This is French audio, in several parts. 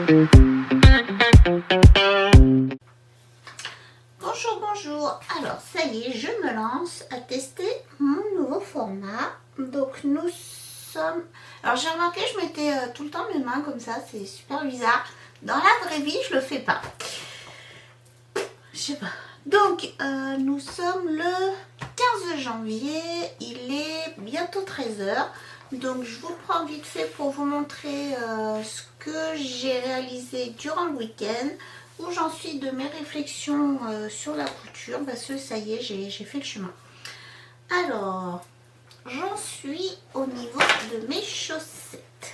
Bonjour, bonjour. Alors ça y est, je me lance à tester mon nouveau format. Donc nous sommes... Alors j'ai remarqué, je mettais tout le temps mes mains comme ça, c'est super bizarre. Dans la vraie vie, je le fais pas. Je sais pas. Donc nous sommes le 15 janvier, il est bientôt 13 h. Donc je vous prends vite fait pour vous montrer ce que j'ai réalisé durant le week-end, où j'en suis de mes réflexions sur la couture, parce que ça y est, j'ai fait le chemin. Alors, j'en suis au niveau de mes chaussettes.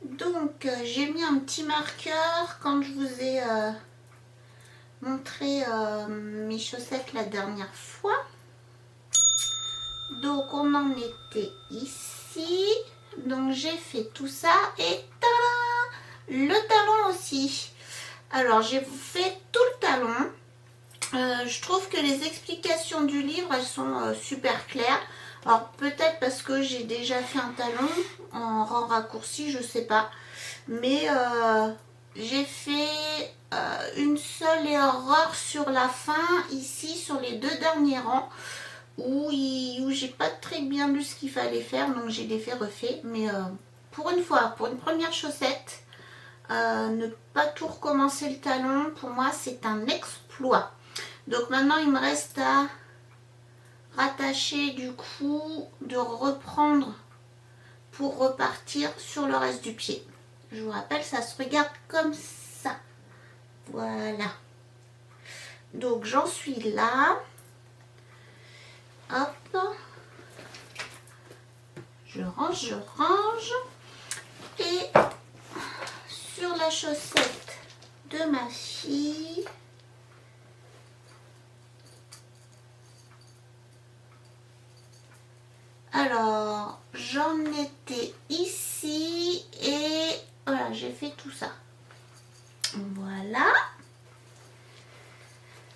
Donc, j'ai mis un petit marqueur quand je vous ai montré mes chaussettes la dernière fois. Donc, on en était ici. Donc, j'ai fait tout ça et tada, le talon aussi. Alors, j'ai fait tout le talon. Je trouve que les explications du livre, elles sont super claires. Alors, peut-être parce que j'ai déjà fait un talon en rang raccourci, je sais pas. Mais j'ai fait une seule erreur sur la fin, ici, sur les deux derniers rangs, où j'ai pas très bien lu ce qu'il fallait faire, donc j'ai les fait refait. Mais pour une fois, pour une première chaussette, ne pas tout recommencer le talon, pour moi, c'est un exploit. Donc maintenant, il me reste à rattacher du coup, de reprendre pour repartir sur le reste du pied. Je vous rappelle, ça se regarde comme ça. Voilà. Donc j'en suis là. Hop. Je range. Et sur la chaussette de ma fille, alors j'en étais ici et voilà, j'ai fait tout ça. Voilà.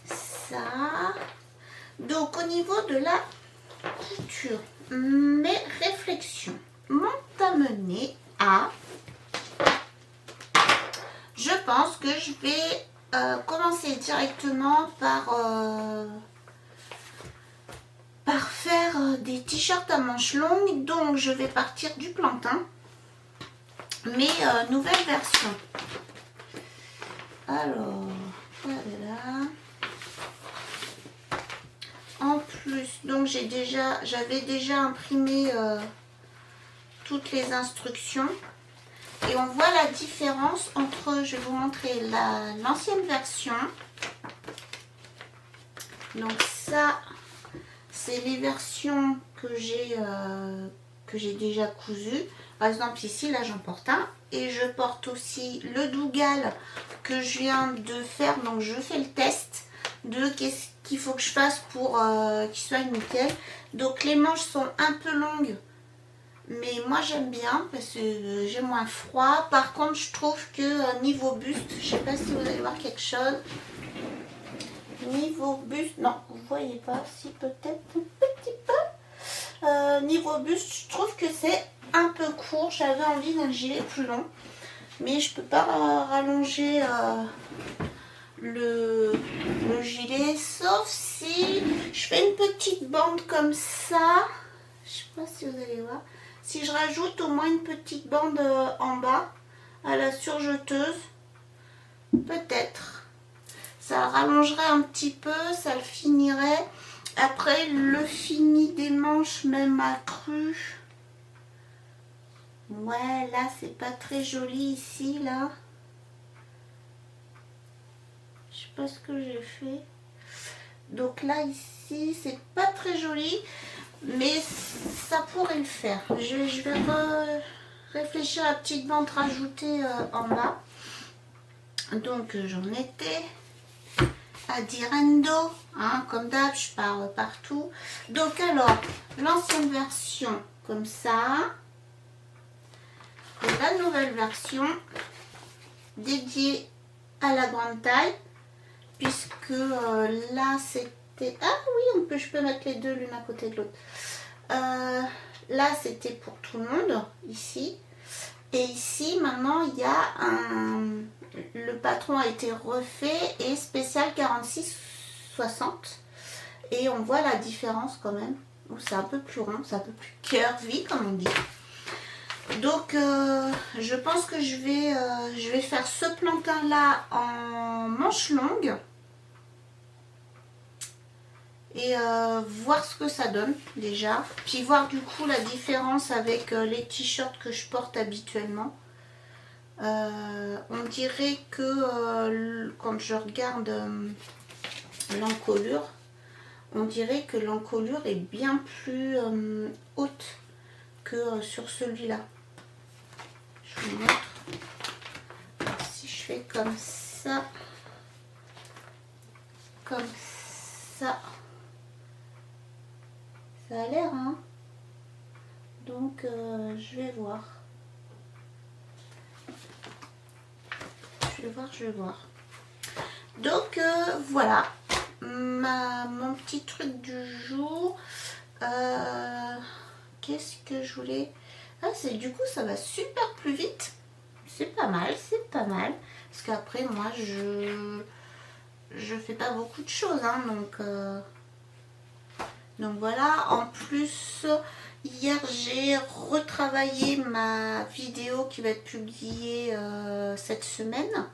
Ça. Donc au niveau de la couture, mes réflexions m'ont amené à... Je pense que je vais commencer directement par faire des t-shirts à manches longues. Donc je vais partir du plantain, mais nouvelle version. Alors, voilà. En plus, donc j'avais déjà imprimé toutes les instructions. Et on voit la différence entre, je vais vous montrer l'ancienne version. Donc ça, c'est les versions que j'ai déjà cousues. Par exemple ici, là j'en porte un. Et je porte aussi le Dougal que je viens de faire. Donc je fais le test de qu'est-ce qu'il faut que je fasse pour qu'il soit nickel. Donc les manches sont un peu longues. Mais moi j'aime bien parce que j'ai moins froid. Par contre je trouve que niveau buste, je sais pas si vous allez voir quelque chose. Niveau buste, non vous voyez pas, si peut-être un petit peu. Niveau buste, je trouve que c'est un peu court. J'avais envie d'un gilet plus long. Mais je peux pas rallonger le gilet. Sauf si je fais une petite bande comme ça. Je sais pas si vous allez voir. Si je rajoute au moins une petite bande en bas à la surjeteuse, peut-être. Ça rallongerait un petit peu, ça le finirait. Après, le fini des manches, même accru. Ouais, là, c'est pas très joli ici, là. Je sais pas ce que j'ai fait. Donc là, ici, c'est pas très joli. Mais ça pourrait le faire. Je vais réfléchir à la petite bande rajoutée en bas. Donc j'en étais à Direndo. Hein, comme d'hab, je pars partout. Donc alors, l'ancienne version comme ça. Et la nouvelle version dédiée à la grande taille. Puisque là, c'était... Ah oui, je peux mettre les deux l'une à côté de l'autre. Là, c'était pour tout le monde, ici. Et ici, maintenant, il y a un... Le patron a été refait et spécial 46,60. Et on voit la différence quand même. C'est un peu plus rond, c'est un peu plus curvy, comme on dit. Donc, je pense que je vais faire ce plantain-là en manche longue. Et voir ce que ça donne déjà. Puis voir du coup la différence avec les t-shirts que je porte habituellement. On dirait que quand je regarde l'encolure, on dirait que l'encolure est bien plus haute que sur celui-là. Je vous montre. Alors, si je fais comme ça, ça a l'air, hein. Donc, je vais voir. Je vais voir. Donc, voilà. Mon petit truc du jour. Qu'est-ce que je voulais... Ah, c'est du coup, ça va super plus vite. C'est pas mal, c'est pas mal. Parce qu'après, moi, je fais pas beaucoup de choses, hein, donc voilà. En plus, hier, j'ai retravaillé ma vidéo qui va être publiée cette semaine.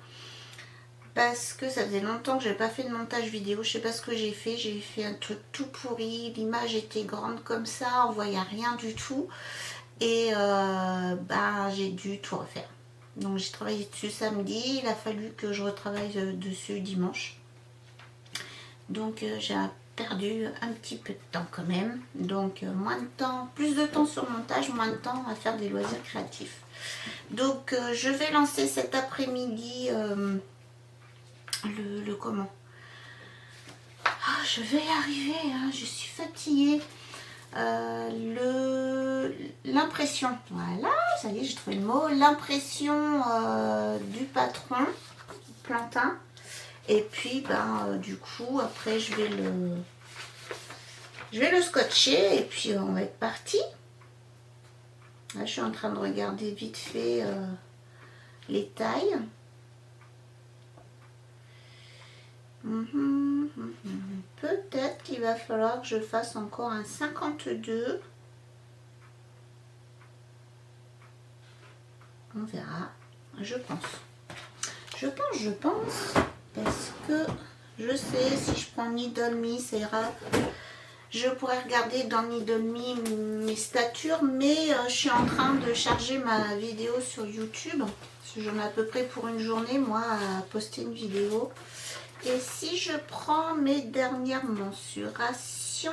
Parce que ça faisait longtemps que je n'avais pas fait de montage vidéo. Je sais pas ce que j'ai fait. J'ai fait un truc tout pourri. L'image était grande comme ça. On voyait rien du tout. Et j'ai dû tout refaire. Donc j'ai travaillé dessus samedi. Il a fallu que je retravaille dessus dimanche. Donc j'ai perdu un petit peu de temps quand même. Donc moins de temps, plus de temps sur le montage, moins de temps à faire des loisirs créatifs. Donc je vais lancer cet après-midi... le comment je vais y arriver, hein, je suis fatiguée. L'impression, voilà, ça y est, j'ai trouvé le mot. L'impression du patron plantain. Et puis du coup après je vais le scotcher et puis on va être parti. Là je suis en train de regarder vite fait les tailles. Peut-être qu'il va falloir que je fasse encore un 52. On verra. Je pense. Parce que je sais, si je prends Needle Me, ça ira. Je pourrais regarder dans Needle Me mes statures, mais je suis en train de charger ma vidéo sur YouTube. Parce que j'en ai à peu près pour une journée, moi, à poster une vidéo. Et si je prends mes dernières mensurations,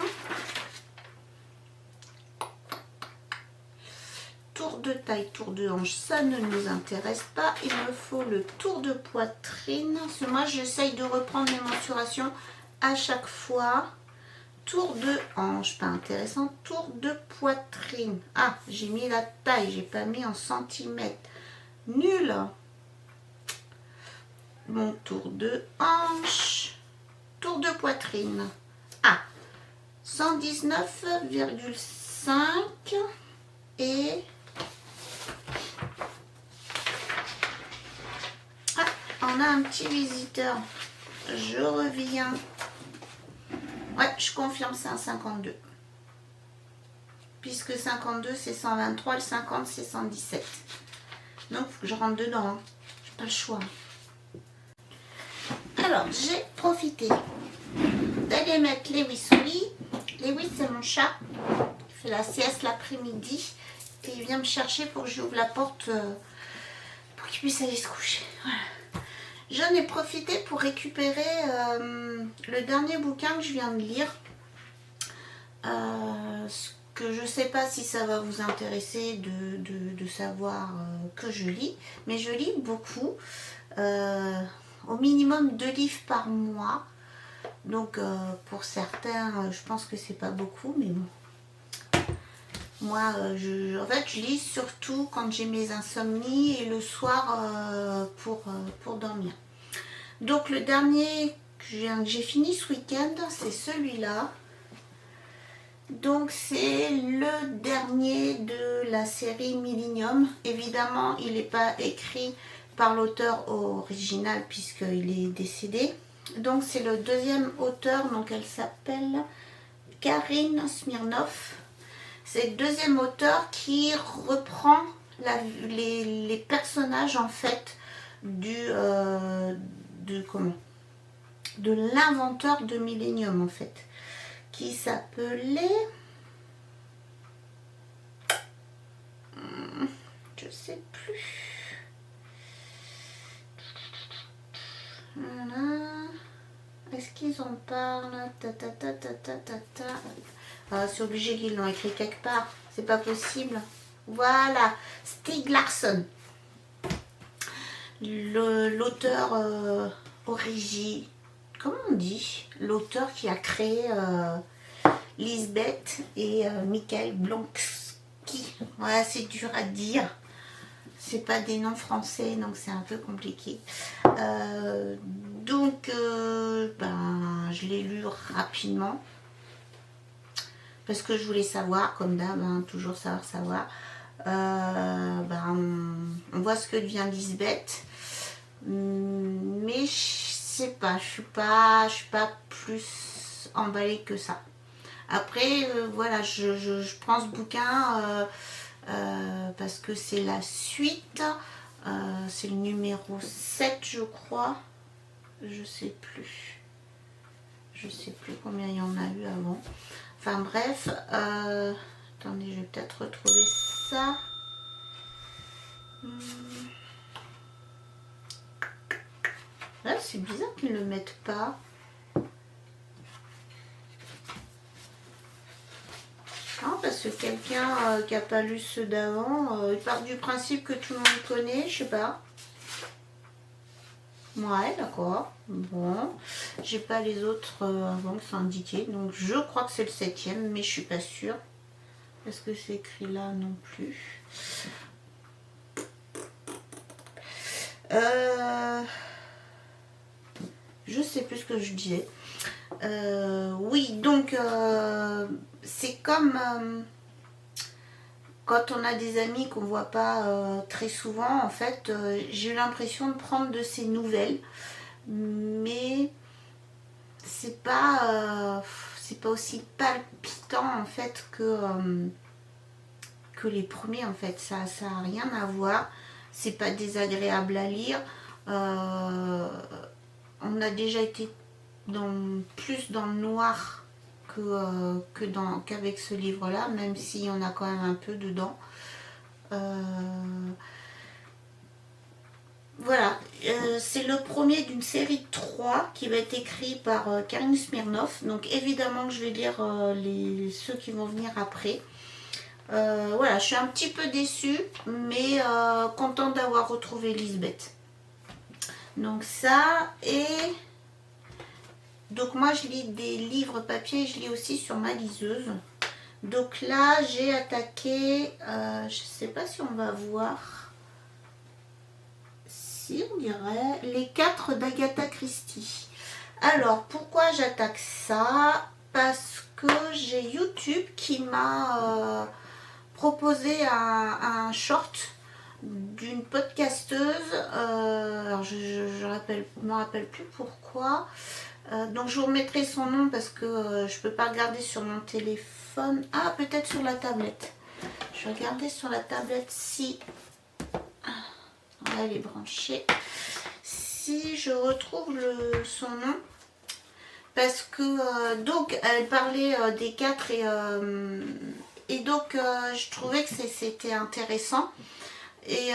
tour de taille, tour de hanche, ça ne nous intéresse pas. Il me faut le tour de poitrine. Parce que moi, j'essaye de reprendre mes mensurations à chaque fois. Tour de hanche, pas intéressant. Tour de poitrine. Ah, j'ai mis la taille, j'ai pas mis en centimètres. Nul. Mon tour de hanche, tour de poitrine. Ah, 119,5 et on a un petit visiteur. Je reviens. Ouais, je confirme, c'est un 52. Puisque 52 c'est 123, le 50 c'est 117. Donc il faut que je rentre dedans. Hein. J'ai pas le choix. Alors, j'ai profité d'aller mettre Lewis au lit. Lewis, c'est mon chat. Il fait la sieste l'après-midi. Et il vient me chercher pour que j'ouvre la porte pour qu'il puisse aller se coucher. Voilà. J'en ai profité pour récupérer le dernier bouquin que je viens de lire. Ce que je ne sais pas si ça va vous intéresser de savoir que je lis. Mais je lis beaucoup. Au minimum 2 livres par mois. Donc pour certains, je pense que c'est pas beaucoup, mais bon. Moi, en fait, je lis surtout quand j'ai mes insomnies et le soir pour dormir. Donc le dernier que j'ai fini ce week-end, c'est celui-là. Donc c'est le dernier de la série Millennium. Évidemment, il n'est pas écrit par l'auteur original puisqu'il est décédé. Donc c'est le deuxième auteur, donc elle s'appelle Karine Smirnoff. C'est le deuxième auteur qui reprend les personnages en fait de l'inventeur de Millennium en fait, qui s'appelait, je sais plus. Voilà. Est-ce qu'ils en parlent? Ah, c'est obligé qu'ils l'ont écrit quelque part. C'est pas possible. Voilà. Stieg Larsson. L'auteur origine. Comment on dit? L'auteur qui a créé Lisbeth et Michael Blonsky. Ouais, c'est dur à dire. C'est pas des noms français, donc c'est un peu compliqué. Je l'ai lu rapidement parce que je voulais savoir, comme d'hab, toujours savoir. On voit ce que devient Lisbeth, mais je sais pas, je suis pas plus emballée que ça. Après, voilà, je prends ce bouquin parce que c'est la suite. C'est le numéro 7, je crois. Je sais plus combien il y en a eu avant. Enfin bref, attendez, je vais peut-être retrouver ça. Là, c'est bizarre qu'ils ne le mettent pas. Non, parce que quelqu'un qui n'a pas lu ceux d'avant, il part du principe que tout le monde connaît, je sais pas. Ouais, d'accord. Bon, j'ai pas les autres avant que c'est indiqué, donc je crois que c'est le 7e, mais je suis pas sûre. Est-ce que c'est écrit là non plus? Je sais plus ce que je disais. Oui, donc c'est comme quand on a des amis qu'on voit pas très souvent. En fait, j'ai eu l'impression de prendre de ces nouvelles, mais c'est pas aussi palpitant en fait que les premiers. En fait, ça a rien à voir. C'est pas désagréable à lire. On a déjà été plus dans le noir qu'avec ce livre-là, même s'il y en a quand même un peu dedans. Voilà, c'est le premier d'une série de 3 qui va être écrit par Karine Smirnoff. Donc évidemment que je vais lire ceux qui vont venir après. Voilà, je suis un petit peu déçue, mais contente d'avoir retrouvé Lisbeth. Donc ça, et donc moi je lis des livres papier, je lis aussi sur ma liseuse. Donc là j'ai attaqué, je sais pas si on va voir, si on dirait, les 4 d'Agatha Christie. Alors pourquoi j'attaque ça? Parce que j'ai YouTube qui m'a proposé un short d'une podcasteuse, alors je me rappelle plus pourquoi, donc je vous remettrai son nom parce que je peux pas regarder sur mon téléphone. Ah, peut-être sur la tablette, je vais regarder sur la tablette si elle est branchée, si je retrouve son nom, parce que donc elle parlait des 4 et donc je trouvais que c'était intéressant. Et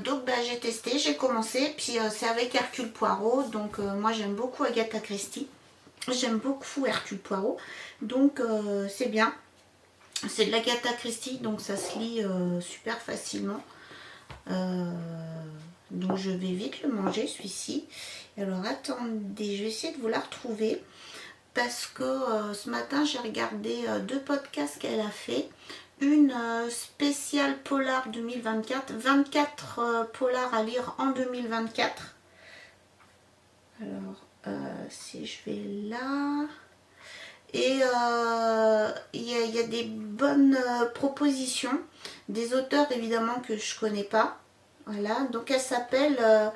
donc j'ai testé, j'ai commencé, puis c'est avec Hercule Poirot, donc moi j'aime beaucoup Agatha Christie, j'aime beaucoup Hercule Poirot, donc c'est bien, c'est de l'Agatha Christie, donc ça se lit super facilement, donc je vais vite le manger celui-ci. Alors attendez, je vais essayer de vous la retrouver, parce que ce matin j'ai regardé 2 podcasts qu'elle a fait. Une spéciale polar 2024, 24 polars à lire en 2024. Alors, si je vais là, Et il y a des bonnes propositions, des auteurs évidemment que je connais pas. Voilà, donc elle s'appelle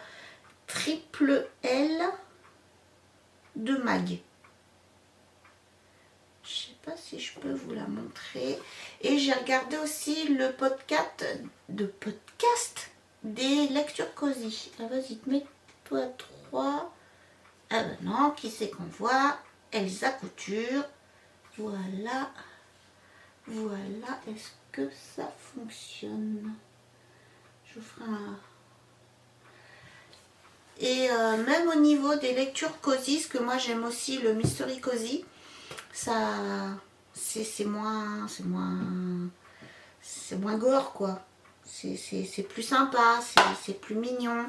Triple L de Mag. Je sais pas si je peux vous la montrer. Et j'ai regardé aussi le podcast des lectures cosy. Ah, vas-y, mets-toi 3. Ah ben non, qui c'est qu'on voit? Elsa Couture. Voilà. Voilà. Est-ce que ça fonctionne? Je vous ferai un... Et même au niveau des lectures cosy, parce que moi j'aime aussi le mystery cosy, ça c'est moins gore quoi. C'est plus sympa, c'est plus mignon.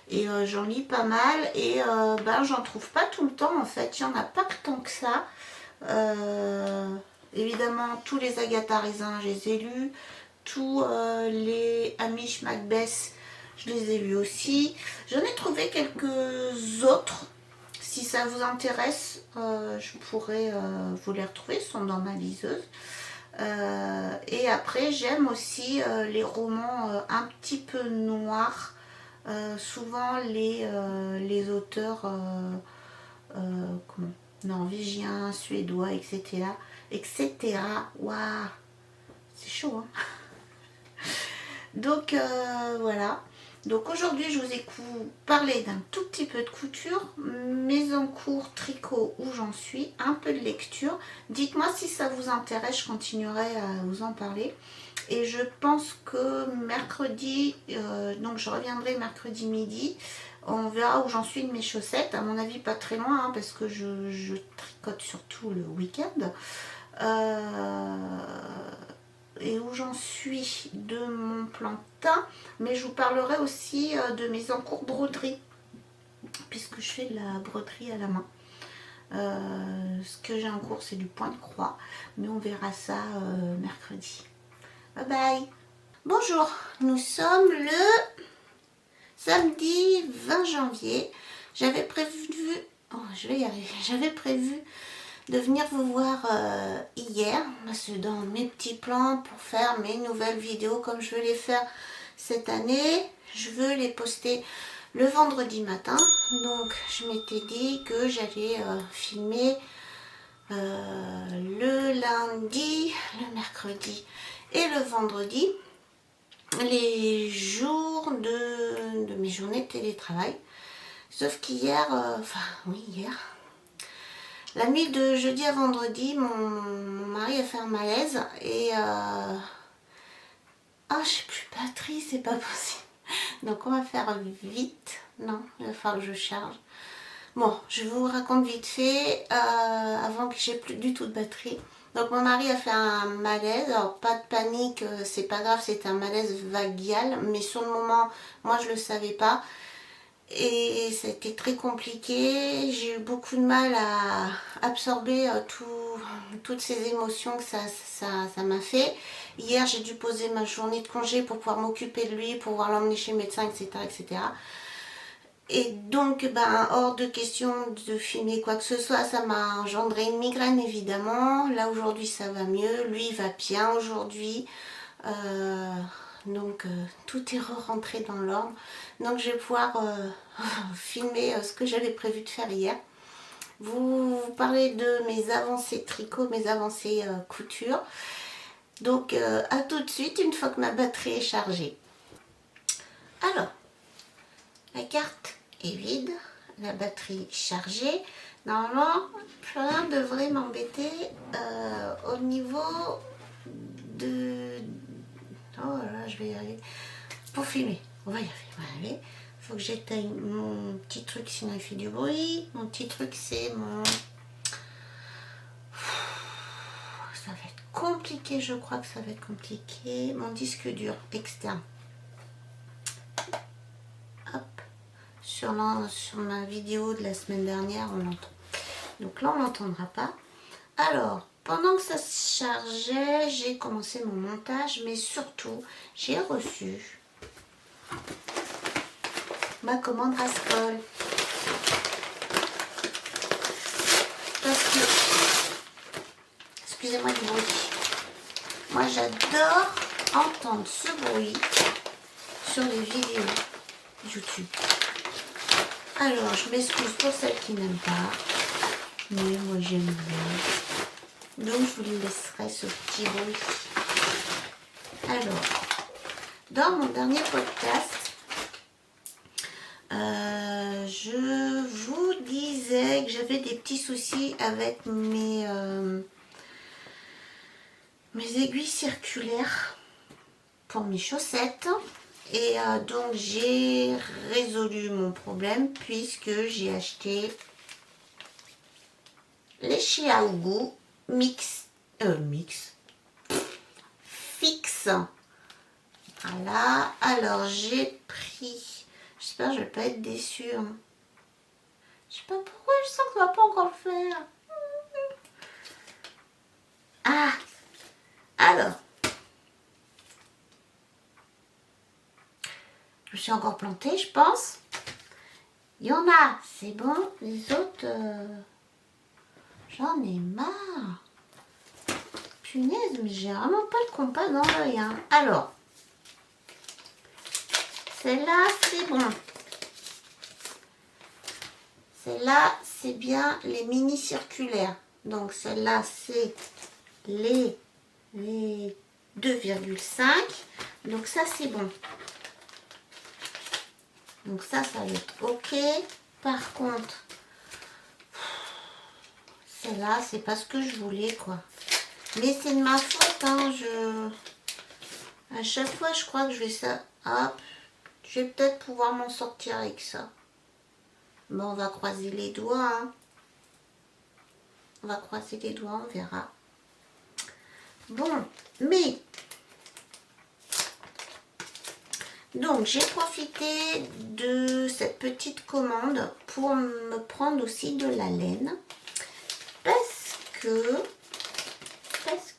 Et j'en lis pas mal et ben j'en trouve pas tout le temps en fait. Il n'y en a pas tant que ça. Évidemment tous les Agatha Raisin je les ai lus. Tous les Hamish Macbeth je les ai lus aussi. J'en ai trouvé quelques autres. Si ça vous intéresse, je pourrais vous les retrouver. Ils sont dans ma liseuse. Et après, j'aime aussi les romans un petit peu noirs. Souvent, les auteurs comment, norvégiens, suédois, etc. etc. Waouh, c'est chaud, hein. Donc, voilà. Donc aujourd'hui, je vous ai parlé d'un tout petit peu de couture, mes encours, tricot, où j'en suis, un peu de lecture. Dites-moi si ça vous intéresse, je continuerai à vous en parler. Et je pense que mercredi, donc je reviendrai mercredi midi, on verra où j'en suis de mes chaussettes. À mon avis, pas très loin, hein, parce que je tricote surtout le week-end. Et où j'en suis de mon plantain, mais je vous parlerai aussi de mes encours broderie, puisque je fais de la broderie à la main. Ce que j'ai en cours, c'est du point de croix, mais on verra ça mercredi. Bye bye. Bonjour, nous sommes le samedi 20 janvier. J'avais prévu, je vais y arriver, j'avais prévu de venir vous voir hier, parce que dans mes petits plans pour faire mes nouvelles vidéos comme je veux les faire cette année, je veux les poster le vendredi matin. Donc je m'étais dit que j'allais filmer le lundi, le mercredi et le vendredi, les jours de mes journées de télétravail. Sauf qu'hier, hier, la nuit de jeudi à vendredi, mon mari a fait un malaise et ah, j'ai plus de batterie, c'est pas possible. Donc on va faire vite. Non, il va falloir que je charge. Bon, je vous raconte vite fait avant que j'ai plus du tout de batterie. Donc mon mari a fait un malaise. Alors pas de panique, c'est pas grave, c'était un malaise vagal, mais sur le moment, moi je le savais pas. Et ça a été très compliqué, j'ai eu beaucoup de mal à absorber toutes ces émotions que ça m'a fait. Hier j'ai dû poser ma journée de congé pour pouvoir m'occuper de lui, pour pouvoir l'emmener chez le médecin, etc. etc. Et donc hors de question de filmer quoi que ce soit, ça m'a engendré une migraine évidemment. Là aujourd'hui ça va mieux, lui il va bien aujourd'hui. Donc tout est rentré dans l'ordre. Donc je vais pouvoir filmer ce que j'avais prévu de faire hier. Vous parler de mes avancées tricot, mes avancées couture. Donc à tout de suite une fois que ma batterie est chargée. Alors, la carte est vide, la batterie chargée. Normalement, rien ne devrait m'embêter au niveau de... Oh là, je vais y arriver. Pour filmer, on va y arriver. Faut que j'éteigne mon petit truc, sinon il fait du bruit. Mon petit truc, c'est mon... Ça va être compliqué, je crois que ça va être compliqué. Mon disque dur externe. Hop. Sur ma vidéo de la semaine dernière, on l'entend. Donc là, on l'entendra pas. Alors, pendant que ça se chargeait, j'ai commencé mon montage, mais surtout, j'ai reçu ma commande Rascol. Parce que Excusez-moi du bruit. Moi, j'adore entendre ce bruit sur les vidéos YouTube. Alors, je m'excuse pour celles qui n'aiment pas. Mais moi, j'aime bien. Donc, je vous laisserai ce petit bruit. Alors, dans mon dernier podcast, je vous disais que j'avais des petits soucis avec mes aiguilles circulaires pour mes chaussettes. Et donc, j'ai résolu mon problème puisque j'ai acheté les Xiaogu fixe. Voilà, alors j'ai pris, j'espère que je vais pas être déçue. Hein. Je sais pas pourquoi, je sens que ça va pas encore le faire. Ah, alors, je me suis encore plantée, je pense. Il y en a, c'est bon, les autres, j'en ai marre. Punaise, mais j'ai vraiment pas le compas dans l'œil. Hein. Alors, celle-là, c'est bon. Celle-là, c'est bien les mini circulaires. Donc, celle-là, c'est les 2,5. Donc, ça, c'est bon. Donc, ça va être OK. Par contre, celle-là, c'est pas ce que je voulais, quoi. Mais c'est de ma faute, hein. À chaque fois, je crois que je vais ça. Hop. Je vais peut-être pouvoir m'en sortir avec ça. Bon, on va croiser les doigts. Hein. On va croiser les doigts, on verra. Bon, mais... Donc, j'ai profité de cette petite commande pour me prendre aussi de la laine. Parce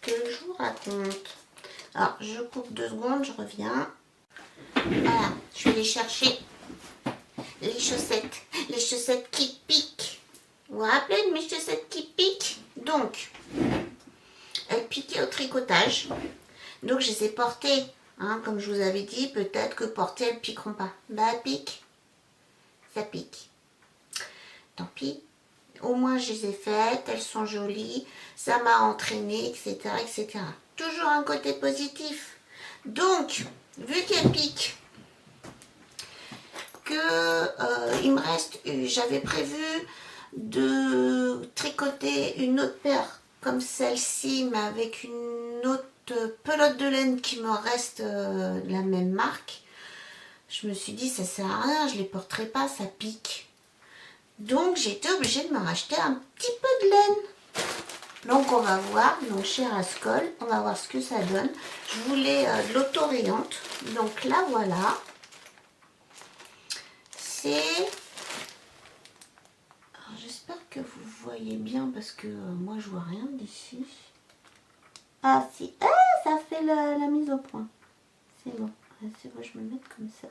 que je vous raconte. Alors, je coupe 2 secondes, je reviens. Voilà, je vais aller chercher les chaussettes qui piquent. Vous vous rappelez de mes chaussettes qui piquent? Donc, elles piquaient au tricotage. Donc, je les ai portées, hein, comme je vous avais dit, peut-être que portées, elles ne piqueront pas. Bah, elles piquent. Ça pique. Tant pis. Au moins, je les ai faites, elles sont jolies, ça m'a entraîné, etc., etc. Toujours un côté positif. Donc, vu qu'elles piquent, il me reste, j'avais prévu de tricoter une autre paire comme celle-ci, mais avec une autre pelote de laine qui me reste de la même marque. Je me suis dit, ça sert à rien, je les porterai pas, ça pique. Donc, j'ai été obligée de me racheter un petit peu de laine. Donc, on va voir, donc chez Rascol, on va voir ce que ça donne. Je voulais de l'autorayante. Donc là, voilà. C'est... J'espère que vous voyez bien parce que moi, je vois rien d'ici. Ah, si. Ah, ça fait la mise au point. C'est bon. C'est bon, je vais me mettre comme ça.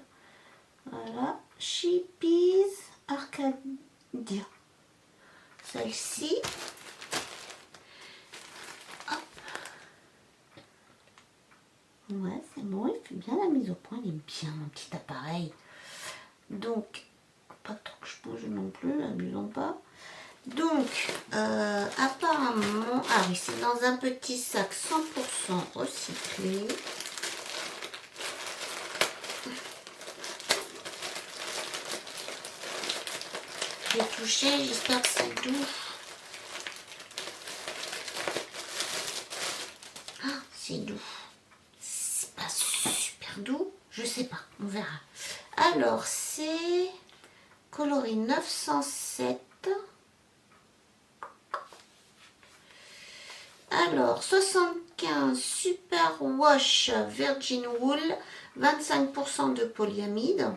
Voilà. Chippies Arcadia. Celle-ci. Hop. Ouais, c'est bon, il fait bien la mise au point. Il est bien, mon petit appareil. Donc, pas trop que je bouge non plus, abusons pas. Donc, apparemment, ah oui, c'est dans un petit sac 100% recyclé. Je vais toucher, j'espère que c'est doux. Ah, c'est doux. C'est pas super doux, je sais pas, on verra. Alors, c'est coloris 907. Alors, 75 Super Wash Virgin Wool, 25% de polyamide.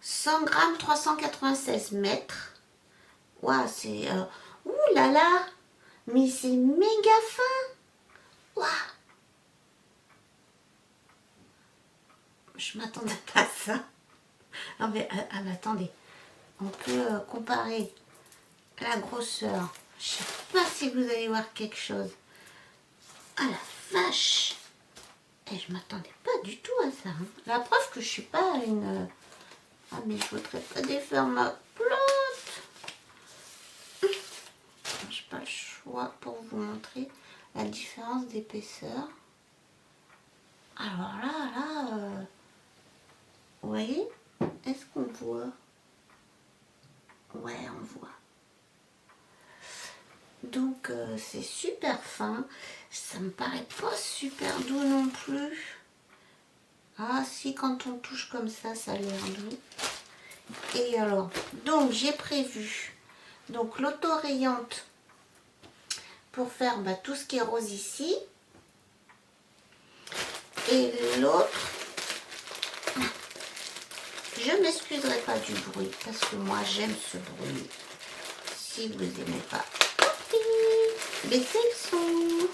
100 grammes, 396 mètres. Waouh, c'est... ouh là là, mais c'est méga fin. Waouh. Je m'attendais pas à ça. Non mais attendez, on peut comparer la grosseur Je sais pas si vous allez voir quelque chose. Ah la vache! Et je m'attendais pas du tout à ça. Hein. La preuve que je suis pas une... Ah mais je voudrais pas défaire ma plante. J'ai pas le choix pour vous montrer la différence d'épaisseur. Alors là, vous voyez? Est-ce qu'on voit? Ouais, on voit. Donc c'est super fin. Ça me paraît pas super doux non plus. Ah si, quand on touche comme ça a l'air doux. Et alors, donc j'ai prévu donc l'autorayante pour faire tout ce qui est rose ici. Et l'autre, je m'excuserai pas du bruit parce que moi j'aime ce bruit. Si vous aimez pas, baissez le son.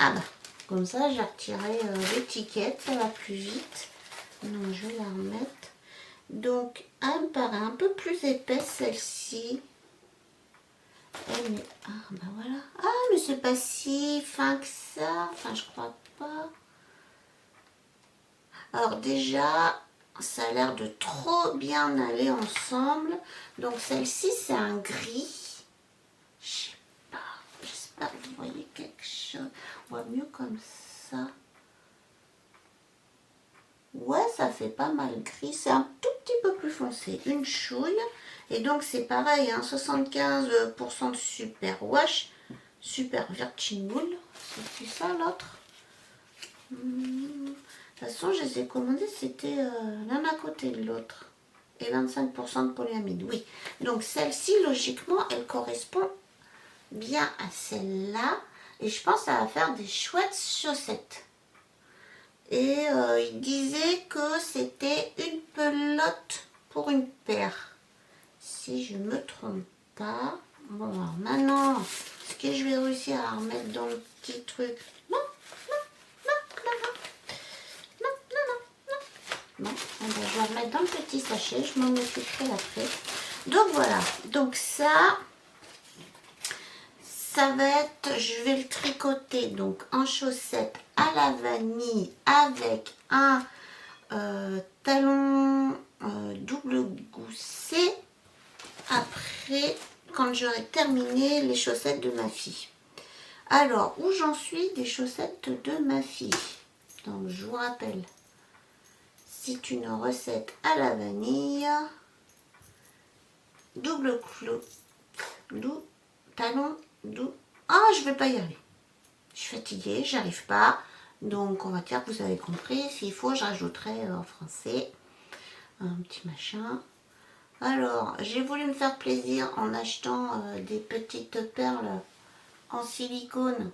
Ah bah, comme ça j'ai retiré l'étiquette, ça va plus vite. Donc je vais la remettre. Donc elle me paraît un peu plus épaisse celle-ci. Ah bah voilà. Ah mais c'est pas si fin que ça. Enfin je crois pas. Alors déjà, ça a l'air de trop bien aller ensemble. Donc celle-ci c'est un gris. Je sais pas. J'espère que vous voyez quelque chose. On voit mieux comme ça. Ouais, ça fait pas mal gris. C'est un tout petit peu plus foncé. Une chouille. Et donc c'est pareil, hein, 75% de super wash. Super virgin wool. C'est ça l'autre. De toute façon, je les ai commandés, c'était l'un à côté de l'autre. Et 25% de polyamide, oui. Donc celle-ci, logiquement, elle correspond bien à celle-là. Et je pense que ça va faire des chouettes chaussettes. Et il disait que c'était une pelote pour une paire. Si je me trompe pas. Bon, alors maintenant, est-ce que je vais réussir à remettre dans le petit truc? Non. Bon, je vais remettre dans le petit sachet, je m'en occuperai après. Donc voilà, donc ça va être, je vais le tricoter donc en chaussettes à la vanille avec un talon double gousset après quand j'aurai terminé les chaussettes de ma fille. Alors, où j'en suis des chaussettes de ma fille? Donc je vous rappelle. C'est une recette à la vanille, double clou, doux, talon, doux. Ah, je vais pas y aller. Je suis fatiguée, j'arrive pas. Donc, on va dire que vous avez compris. S'il faut, je rajouterai en français un petit machin. Alors, j'ai voulu me faire plaisir en achetant des petites perles en silicone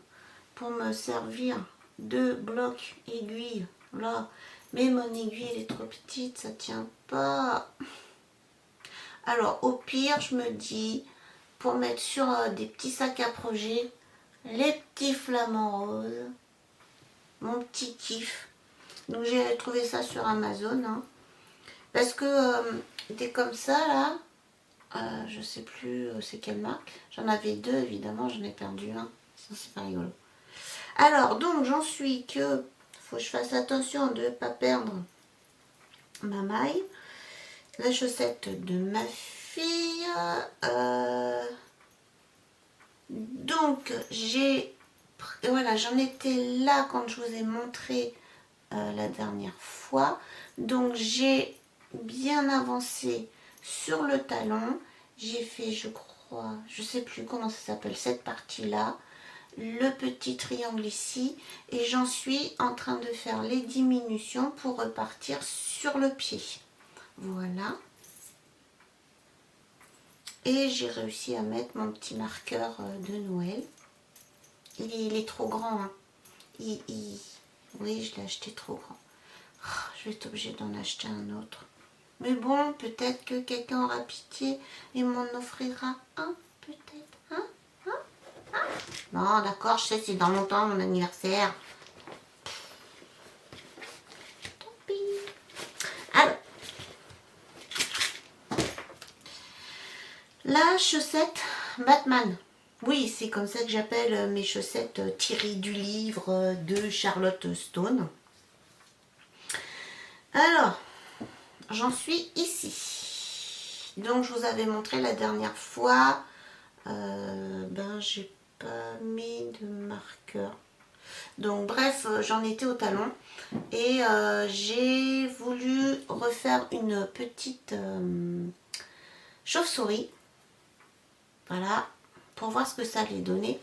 pour me servir de blocs aiguilles. Là, mais mon aiguille elle est trop petite, ça tient pas. Alors au pire, je me dis, pour mettre sur des petits sacs à projet, les petits flamants roses, mon petit kiff. Donc j'ai trouvé ça sur Amazon. Hein. Parce que des comme ça là, je sais plus c'est quelle marque. J'en avais deux évidemment, j'en ai perdu un. Ça c'est pas rigolo. Alors donc j'en suis que faut que je fasse attention de ne pas perdre ma maille. La chaussette de ma fille. Donc voilà, j'en étais là quand je vous ai montré la dernière fois. Donc j'ai bien avancé sur le talon. J'ai fait, je crois, je sais plus comment ça s'appelle cette partie-là. Le petit triangle ici et j'en suis en train de faire les diminutions pour repartir sur le pied. Voilà. Et j'ai réussi à mettre mon petit marqueur de Noël. Il est trop grand. Hein. Oui, je l'ai acheté trop grand. Oh, je vais être obligée d'en acheter un autre. Mais bon, peut-être que quelqu'un aura pitié et m'en offrira un, peut-être. Hein? Non, d'accord, je sais, c'est dans longtemps mon anniversaire. Tant pis. Alors, la chaussette Batman. Oui, c'est comme ça que j'appelle mes chaussettes tirées du livre de Charlotte Stone. Alors, j'en suis ici. Donc, je vous avais montré la dernière fois. J'ai pas mis de marqueur. Donc, bref, j'en étais au talon. Et j'ai voulu refaire une petite chauve-souris. Voilà, pour voir ce que ça allait donner.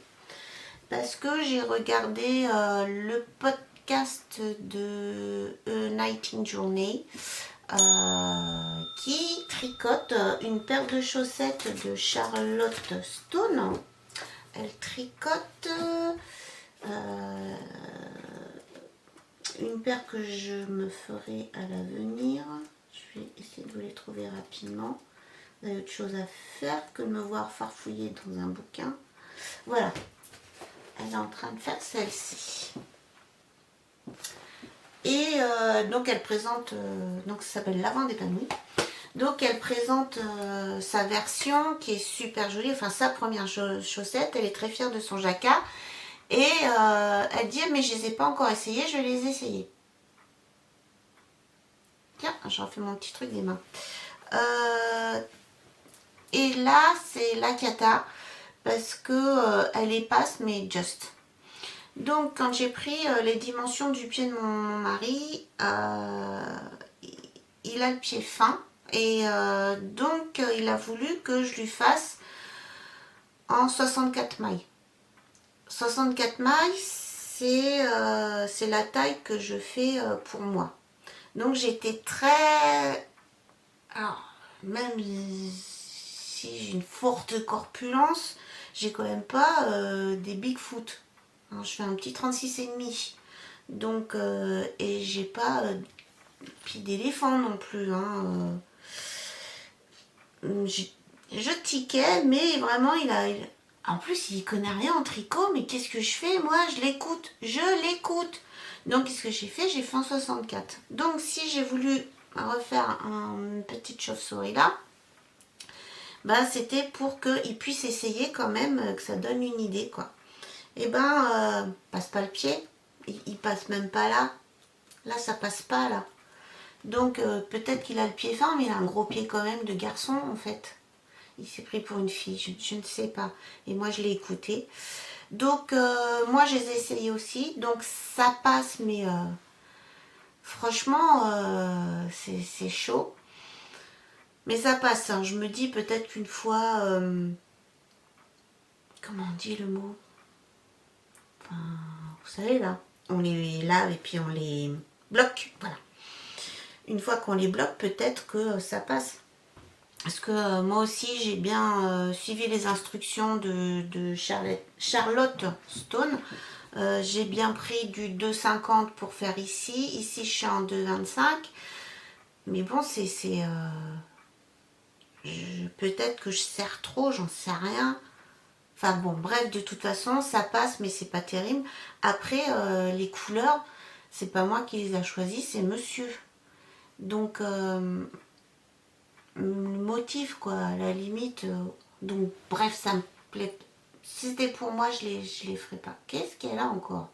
Parce que j'ai regardé le podcast de A Night in Journey qui tricote une paire de chaussettes de Charlotte Stone. Elle tricote une paire que je me ferai à l'avenir. Je vais essayer de vous les trouver rapidement. Vous avez autre chose à faire que de me voir farfouiller dans un bouquin. Voilà. Elle est en train de faire celle-ci. Et donc elle présente, donc ça s'appelle Lavande épanouie. Donc elle présente sa version qui est super jolie, enfin sa première chaussette. Elle est très fière de son jacquard. Et elle dit mais je les ai pas encore essayés, je vais les essayer. Tiens, j'en fais mon petit truc des mains. Et là c'est la cata. Parce que elle est passe mais just. Donc quand j'ai pris les dimensions du pied de mon mari, il a le pied fin et donc il a voulu que je lui fasse en 64 mailles. 64 mailles c'est la taille que je fais pour moi. Donc j'étais très... Alors même si j'ai une forte corpulence, j'ai quand même pas des Bigfoot. Alors, je fais un petit 36,5. Donc, et j'ai pas pied d'éléphant non plus. Hein. Je tiquais, mais vraiment, en plus, il connaît rien en tricot, mais qu'est-ce que je fais? Moi, je l'écoute. Donc, qu'est-ce que j'ai fait? J'ai fait en 64. Donc, si j'ai voulu refaire une petite chauve-souris là, c'était pour qu'il puisse essayer quand même, que ça donne une idée, quoi. Et passe pas le pied, il passe même pas là. Là, ça passe pas là. Donc, peut-être qu'il a le pied fin, mais il a un gros pied quand même de garçon, en fait. Il s'est pris pour une fille, je ne sais pas. Et moi, je l'ai écouté. Donc, moi, je les ai essayés aussi. Donc, ça passe, mais franchement, c'est chaud. Mais ça passe, hein. Je me dis peut-être qu'une fois... comment on dit le mot? Enfin, vous savez, là, on les lave et puis on les bloque. Voilà. Une fois qu'on les bloque, peut-être que ça passe. Parce que moi aussi, j'ai bien suivi les instructions de Charlotte Stone. J'ai bien pris du 2,50 pour faire ici. Ici, je suis en 2,25. Mais bon, peut-être que je serre trop, j'en sais rien. Enfin bon, bref, de toute façon, ça passe, mais c'est pas terrible. Après, les couleurs, c'est pas moi qui les a choisies, c'est monsieur. Donc, le motif, quoi, à la limite. Donc, bref, ça me plaît. Si c'était pour moi, je les ferais pas. Qu'est-ce qu'elle a encore?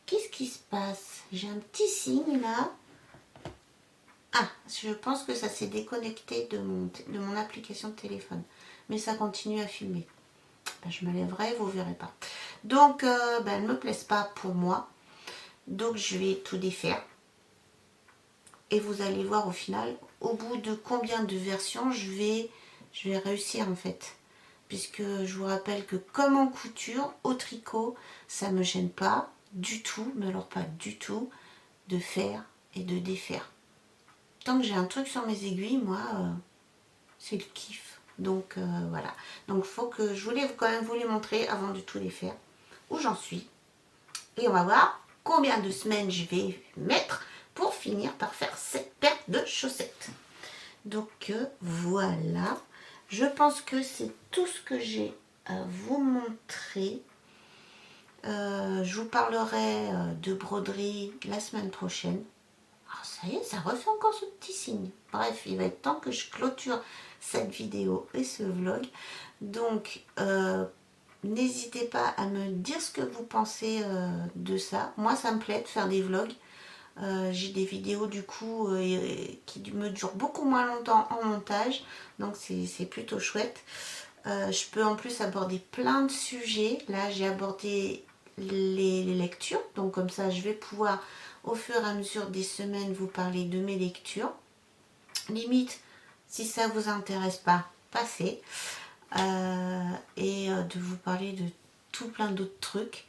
Qu'est-ce qui se passe? J'ai un petit signe, là. Ah, je pense que ça s'est déconnecté de mon application de téléphone. Mais ça continue à filmer. Je me lèverai, vous verrez pas. Donc, elles ne me plaisent pas pour moi. Donc, je vais tout défaire. Et vous allez voir au final, au bout de combien de versions je vais réussir en fait. Puisque je vous rappelle que comme en couture, au tricot, ça ne me gêne pas du tout, mais alors pas du tout, de faire et de défaire. Tant que j'ai un truc sur mes aiguilles, moi, c'est le kiff. Donc voilà. Donc faut que je voulais quand même vous les montrer avant de tout les faire. Où j'en suis. Et on va voir combien de semaines je vais mettre pour finir par faire cette paire de chaussettes. Donc voilà. Je pense que c'est tout ce que j'ai à vous montrer. Je vous parlerai de broderie la semaine prochaine. ça y est, ça refait encore ce petit signe. Bref, il va être temps que je clôture cette vidéo et ce vlog. Donc, n'hésitez pas à me dire ce que vous pensez de ça. Moi, ça me plaît de faire des vlogs. J'ai des vidéos du coup qui me durent beaucoup moins longtemps en montage. Donc, c'est plutôt chouette. Je peux en plus aborder plein de sujets. Là, j'ai abordé les lectures. Donc, comme ça, je vais pouvoir, au fur et à mesure des semaines, vous parler de mes lectures. Limite, si ça vous intéresse pas, passez. Et de vous parler de tout plein d'autres trucs.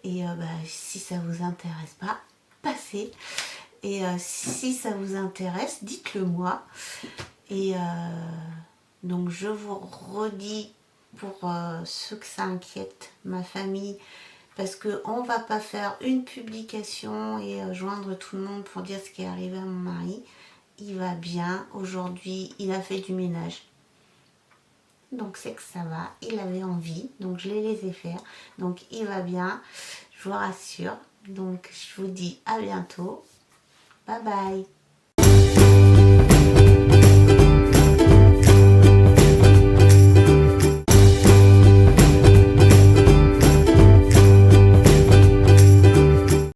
Et si ça vous intéresse pas, passez. Et si ça vous intéresse, dites-le moi. Et donc je vous redis pour ceux que ça inquiète, ma famille, parce qu'on ne va pas faire une publication et joindre tout le monde pour dire ce qui est arrivé à mon mari. Il va bien. Aujourd'hui, il a fait du ménage. Donc c'est que ça va. Il avait envie. Donc je l'ai laissé faire. Donc il va bien. Je vous rassure. Donc je vous dis à bientôt. Bye bye.